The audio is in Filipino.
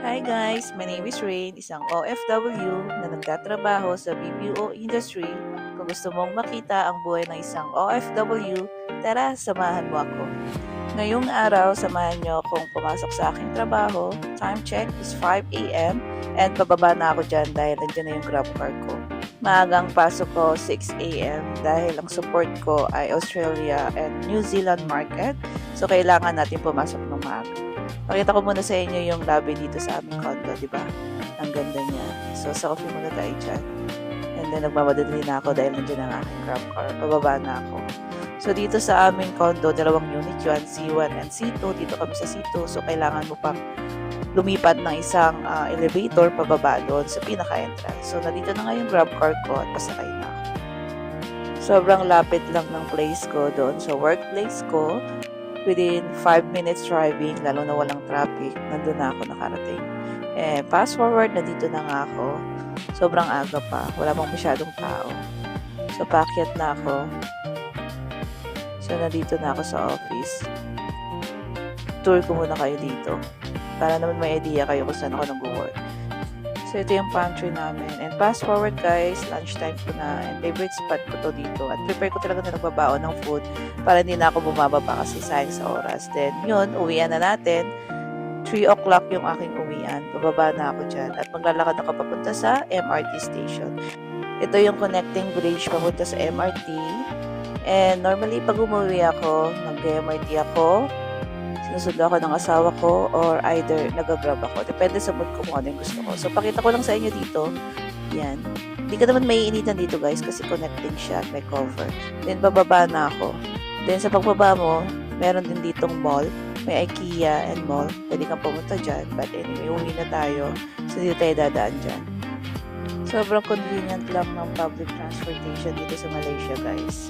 Hi guys, my name is Rain, isang OFW na nagtatrabaho sa BPO industry. Kung gusto mong makita ang buhay ng isang OFW, tara, samahan mo ako. Ngayong araw, samahan niyo akong pumasok sa aking trabaho. Time check is 5 a.m. and pababa na ako dyan dahil nandiyan na yung grab car ko. Maagang pasok ko 6 a.m. dahil ang support ko ay Australia and New Zealand market. So, kailangan natin pumasok ng maaga. Pakita ko muna sa inyo yung lobby dito sa aming condo, di ba? Ang ganda niya. So, sa coffee muna tayo dyan. And then, nagmamadali na ako dahil nandiyan ang aking grab car. Pababa na ako. So, dito sa aming condo, dalawang unit yun, C1 and C2. Dito kami sa C2. So, kailangan mo pang lumipat ng isang elevator pababa doon sa pinaka-entrance. So, nandito na nga yung grab car ko at pasakay na ako. Sobrang lapit lang ng place ko doon sa workplace ko. Within 5 minutes driving, lalo na walang traffic, nandun na ako nakarating. Fast forward, nandito na nga ako. Sobrang aga pa, wala pang masyadong tao. So, paakyat na ako. So, nandito na ako sa office. Tour ko muna kayo dito. Para naman may idea kayo kung saan ako nag-work. So, ito yung pantry namin. And fast forward guys, lunchtime ko na. And favorite spot ko to dito. At prepare ko talaga na nagbabaon ng food para hindi na ako bumababa kasi sayang sa oras. Then, yun, uwian na natin. 3 o'clock yung aking uwian. Bababa na ako dyan. At maglalakad ako papunta sa MRT station. Ito yung connecting bridge papunta sa MRT. And normally, pag umuwi ako, nag-MRT ako, sinusundo ako ng asawa ko or either nag-grab ako. Depende sa mood ko kung ano yung gusto ko. So, pakita ko lang sa inyo dito. Yan. Hindi ka naman maiinitan dito guys kasi connecting siya at may cover. Then, bababa na ako. Then, sa pagbaba mo, meron din ditong mall. May IKEA and mall. Pwede kang pumunta dyan. But anyway, uwi na tayo. So, dito tayo dadaan dyan. Sobrang convenient lang ng public transportation dito sa Malaysia guys.